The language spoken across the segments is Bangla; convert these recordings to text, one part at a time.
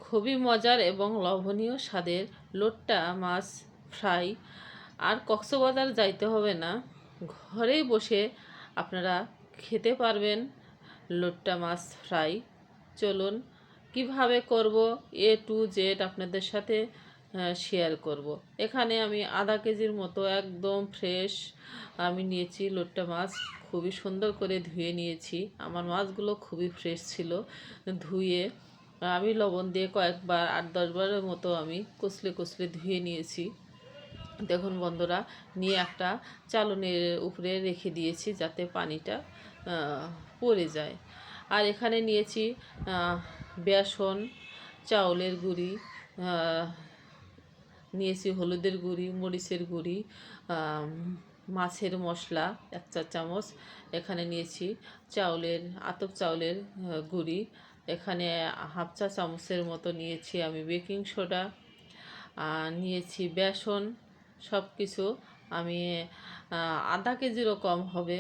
খুবই মজার এবং লোভনীয় স্বাদের লোট্টা মাছ ফ্রাই। আর কক্সবাজার যাইতে হবে না, ঘরেই বসে আপনারা খেতে পারবেন লোট্টা মাছ ফ্রাই। চলুন কিভাবে করব এ টু জেড আপনাদের সাথে শেয়ার করব। এখানে আমি আধা কেজির মতো একদম ফ্রেশ আমি নিয়েছি লোট্টা মাছ। খুবই সুন্দর করে ধুয়ে নিয়েছি, আমার মাছগুলো খুবই ফ্রেশ ছিল। ধুয়ে আমি লবণ দিয়ে কয়েকবার 8-10 বারের মতো আমি কচলে কচলে ধুয়ে নিয়েছি। দেখুন বন্ধুরা, নিয়ে একটা চালনের উপরে রেখে দিয়েছি যাতে পানিটা পড়ে যায়। আর এখানে নিয়েছি বেসন, চাউলের গুঁড়ি, নিয়েছি হলুদের গুঁড়ি, মরিচের গুঁড়ি, মাছের মশলা 1 চা চামচ। এখানে নিয়েছি আতপ চাউলের গুঁড়ি। এখানে হাফ চা চামচের মতো নিয়েছি আমি বেকিং সোডা, নিয়েছি বেসন। সব কিছু আমি আধা কেজিরও কম হবে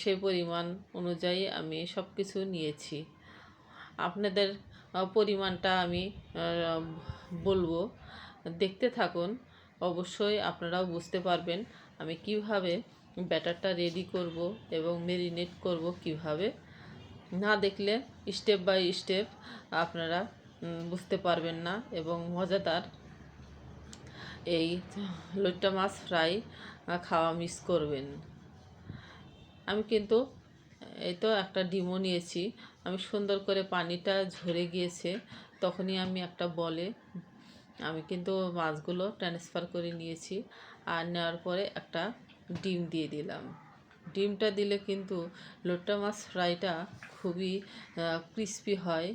সে পরিমাণ অনুযায়ী আমি সব কিছু নিয়েছি। আপনাদের পরিমাণটা আমি বলবো, দেখতে থাকুন। অবশ্যই আপনারাও বুঝতে পারবেন আমি কিভাবে ব্যাটারটা রেডি করব এবং মেরিনেট করব কিভাবে। না দেখলে স্টেপ বাই স্টেপ আপনারা বুঝতে পারবেন না এবং মজাদার এই লোট্টা মাছ ফ্রাই খাওয়া মিস করবেন। আমি কিন্তু এই তো একটা ডিমও নিয়েছি। আমি সুন্দর করে পানিটা ঝরে গিয়েছে, তখনই আমি একটা বলে আমি কিন্তু মাছগুলো ট্রান্সফার করে নিয়েছি। আর নেওয়ার পরে একটা ডিম দিয়ে দিলাম। ডিমটা দিলে কিন্তু লোট্টা মাছ ফ্রাইটা খুবই ক্রিস্পি হয়,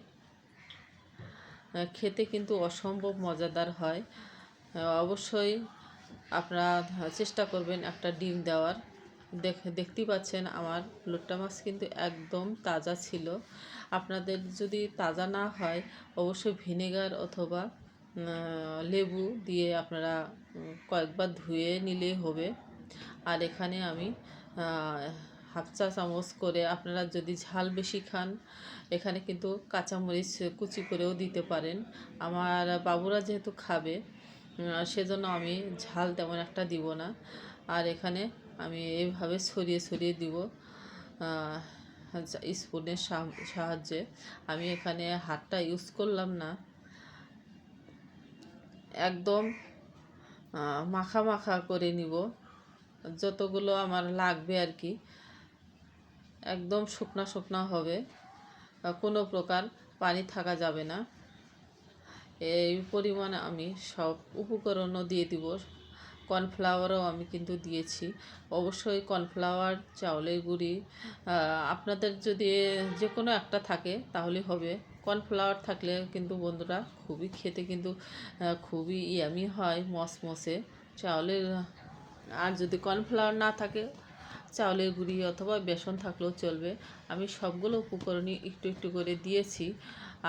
খেতে কিন্তু অসম্ভব মজাদার হয়। অবশ্যই আপনারা চেষ্টা করবেন একটা ডিম দেওয়ার। দেখতেই পাচ্ছেন আমার লোট্টা মাছ কিন্তু একদম তাজা ছিল। আপনাদের যদি তাজা না হয় অবশ্যই ভিনেগার অথবা লেবু দিয়ে আপনারা কয়েকবার ধুয়ে নিলেই হবে। আর এখানে আমি হাফ চা চামচ করে, আপনারা যদি ঝাল বেশি খান এখানে কিন্তু কাঁচামরিচ কুচি করেও দিতে পারেন। আমার বাবুরা যেহেতু খাবে সেজন্য আমি ঝাল তেমন একটা দিব না। আর এখানে আমি এইভাবে ছড়িয়ে ছড়িয়ে দিব স্পুনের সাহায্যে। আমি এখানে হাতটা ইউজ করলাম না, একদম মাখা মাখা করে নিব যতগুলো আমার লাগবে আর কি। একদম শুকনা শুকনা হবে, কোনো প্রকার পানি থাকা যাবে না। এই পরিমাণে আমি সব উপকরণও দিয়ে দিব। কর্নফ্লাওয়ারও আমি কিন্তু দিয়েছি। অবশ্যই কর্নফ্লাওয়ার, চাউলের গুঁড়ি আপনাদের যদি যে কোনো একটা থাকে তাহলে হবে। কর্নফ্লাওয়ার থাকলে কিন্তু বন্ধুরা খুবই খেতে কিন্তু খুবই ইয়ামি হয়, মসমসে চাউলের। আর যদি কর্নফ্লাওয়ার না থাকে চাউলের গুঁড়ি অথবা বেসন থাকলেও চলবে। আমি সবগুলো উপকরণই একটু একটু করে দিয়েছি।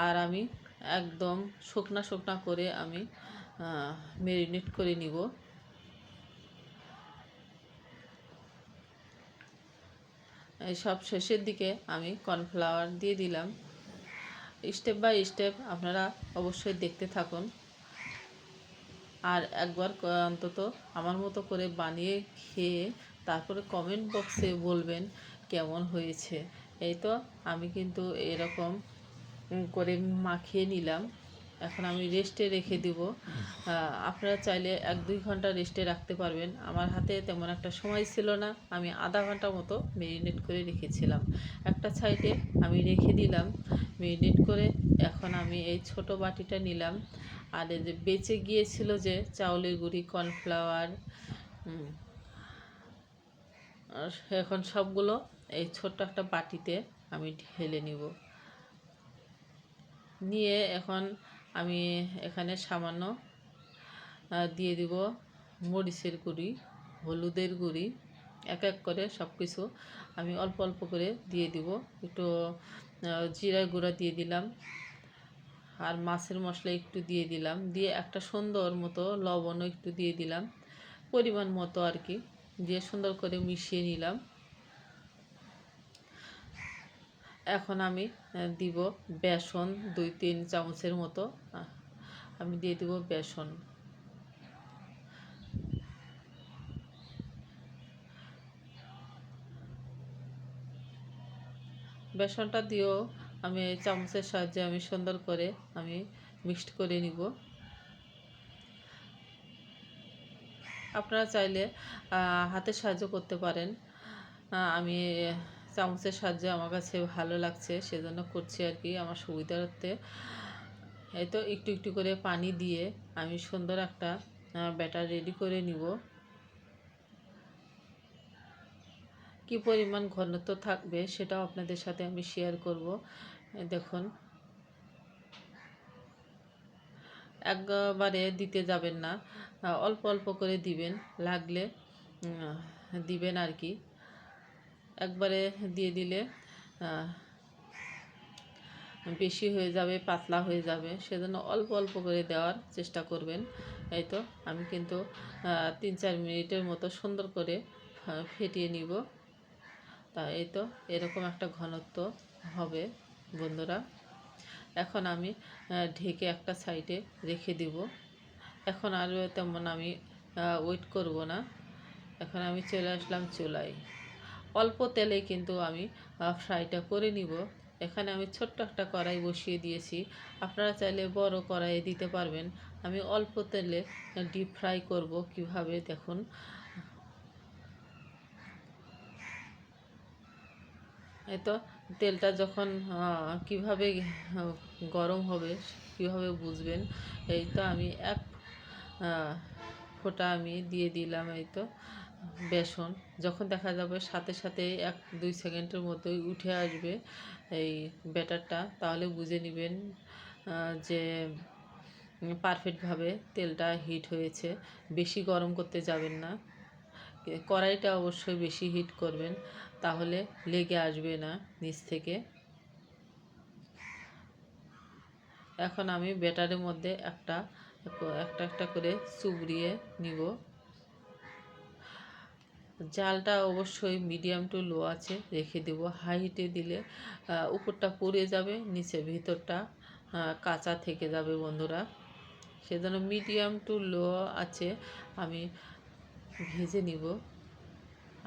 আর আমি একদম শুকনা শুকনা করে আমি ম্যারিনেট করে নিব। সব শেষের দিকে আমি কর্নফ্লাওয়ার দিয়ে দিলাম। স্টেপ বাই স্টেপ আপনারা অবশ্যই দেখতে থাকুন। আর একবার অন্তত আমার মতো করে বানিয়ে খেয়ে তারপরে কমেন্ট বক্সে বলবেন কেমন হয়েছে। এই তো আমি কিন্তু এরকম করে মাখিয়ে নিলাম। এখন আমি রেস্টে রেখে দিব। আপনারা চাইলে 1-2 ঘন্টা রেস্টে রাখতে পারবেন। আমার হাতে তেমন একটা সময় ছিল না, আমি আধা ঘন্টা মতো ম্যারিনেট করে রেখেছিলাম। একটা সাইডে আমি রেখে দিলাম ম্যারিনেট করে। এখন আমি এই ছোট বাটিটা নিলাম। আর এই যে বেঁচে গিয়েছিল যে চাউলের গুঁড়ি, কর্নফ্লাওয়ার, এখন সবগুলো এই ছোট্ট একটা বাটিতে আমি ঢেলে নিব। নিয়ে এখন আমি এখানে সামান্য দিয়ে দিব মরিচের গুঁড়ি, হলুদের গুঁড়ি, এক এক করে সব কিছু আমি অল্প অল্প করে দিয়ে দিব। একটু জিরার গুঁড়া দিয়ে দিলাম, আর মাছের মশলা একটু দিয়ে দিলাম। দিয়ে একটা সুন্দর মতো লবণও একটু দিয়ে দিলাম, পরিমাণ মতো আর কি, দিয়ে সুন্দর করে মিশিয়ে নিলাম। এখন আমি দিব বেসন 2-3 চামচের মতো। আমি দিয়ে দিব বেসন। বেসনটা দিয়েও আমি চামচের সাহায্যে আমি সুন্দর করে আমি মিক্সড করে নিব। আপনারা চাইলে হাতের সাহায্য করতে পারেন। আমি চামচের সাহায্যে আমার কাছে ভালো লাগছে, সেজন্য করছি আর কি, আমার সুবিধার্থে। এই তো একটু একটু করে পানি দিয়ে আমি সুন্দর একটা ব্যাটার রেডি করে নিব। কি পরিমাণ ঘনত্ব থাকবে সেটাও আপনাদের সাথে আমি শেয়ার করব। দেখুন, একবারে দিতে যাবেন না, অল্প অল্প করে দিবেন, লাগলে দিবেন আর কি। একবারে দিয়ে দিলে বেশি হয়ে যাবে, পাতলা হয়ে যাবে, সেজন্য অল্প অল্প করে দেওয়ার চেষ্টা করবেন। এই তো আমি কিন্তু 3-4 মিনিটের মতো সুন্দর করে ফেটিয়ে নিব। তা এই তো এরকম একটা ঘনত্ব হবে বন্ধুরা। এখন আমি ঢেকে একটা সাইডে রেখে দিব। এখন আর তেমন আমি ওয়েট করব না। এখন আমি চলে আসলাম চুলায়। অল্প তেলে কিন্তু আমি ফ্রাইটা করে নিব। এখানে আমি ছোট্ট একটা কড়াই বসিয়ে দিয়েছি, আপনারা চাইলে বড় কড়াইয়ে দিতে পারবেন। আমি অল্প তেলে ডিপ ফ্রাই করব। কিভাবে দেখুন, এই তো তেলটা যখন কিভাবে গরম হবে কিভাবে বুঝবেন। এই তো আমি এক ফোঁটা আমি দিয়ে দিলাম এই তো বেসন। যখন দেখা যাবে সাথে সাথে 1-2 সেকেন্ডের মতোই উঠে আসবে এই ব্যাটারটা, তাহলে বুঝে নেবেন যে পারফেক্টভাবে তেলটা হিট হয়েছে। বেশি গরম করতে যাবেন না, কড়াইটা অবশ্যই বেশি হিট করবেন, তাহলে লেগে আসবে না নিচ থেকে। এখন আমি ব্যাটারের মধ্যে একটা একটা করে চুবড়িয়ে নিব। জালটা অবশ্যই মিডিয়াম টু লো আছে রেখে দেব। হাই হিটে দিলে উপরটা পুড়ে যাবে, নিচে ভিতরটা কাঁচা থেকে যাবে বন্ধুরা। সেজন্য মিডিয়াম টু লো আছে আমি ভেজে নিব।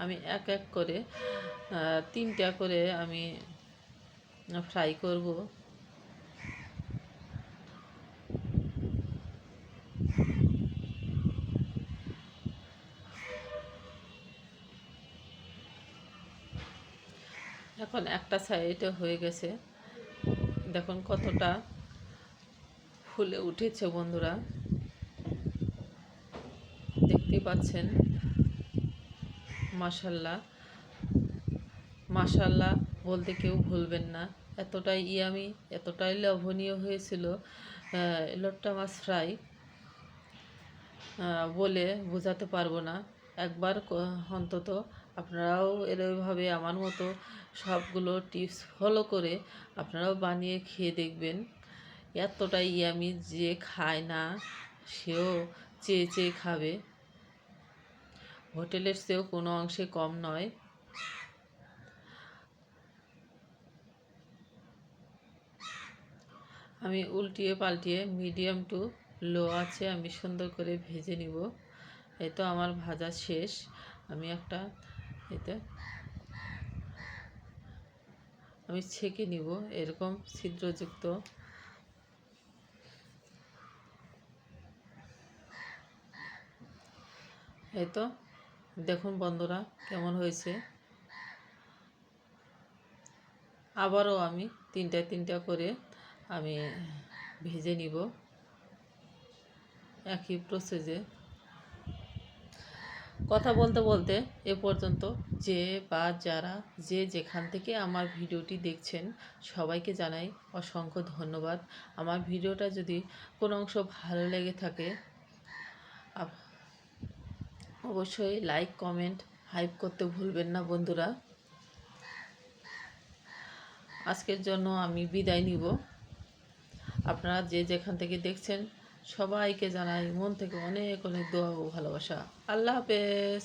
আমি এক এক করে 3টা করে আমি ফ্রাই করব। এখন একটা সাইডে হয়ে গেছে, দেখুন কতটা ফুলে উঠেছে বন্ধুরা, দেখতে পাচ্ছেন। মাশাল্লাহ মাশাল্লাহ বলতে কেউ ভুলবেন না, এতটাই ইয়ামি, এতটাই লোভনীয় হয়েছিল লোট্টা মাছ ফ্রাই, বলে বোঝাতে পারবো না। একবার অন্তত আপনারাও এরভাবে আমার মতো সবগুলো টিপস ফলো করে আপনারাও বানিয়ে খেয়ে দেখবেন। এতটাই ইয়ামি, যে খায় না সেও চেয়ে চেয়ে খাবে। হোটেলের চেয়েও কোনো অংশে কম নয়। আমি উল্টিয়ে পাল্টিয়ে মিডিয়াম টু লো আছে আমি সুন্দর করে ভেজে নিব। এই তো আমার ভাজা শেষ। আমি একটা এতে আমি ছেঁকে নিব, এরকম ছিদ্রযুক্ত। এই তো দেখুন বন্ধুরা কেমন হয়েছে। আবারও আমি 3টা করে আমি ভেজে নিব একই প্রসেসে। কথা বলতে বলতে এ পর্যন্ত যে বা যারা যে যেখান থেকে আমার ভিডিওটি দেখছেন সবাইকে জানাই অসংখ্য ধন্যবাদ। আমার ভিডিওটা যদি কোনো অংশ ভালো লেগে থাকে অবশ্যই লাইক, কমেন্ট, হাইপ করতে ভুলবেন না বন্ধুরা। আজকের জন্য আমি বিদায় নিব। আপনারা যে যেখান থেকে দেখছেন সবাইকে জানাই মন থেকে অনেক অনেক দোয়া ও ভালোবাসা। আল্লাহ হাফেজ।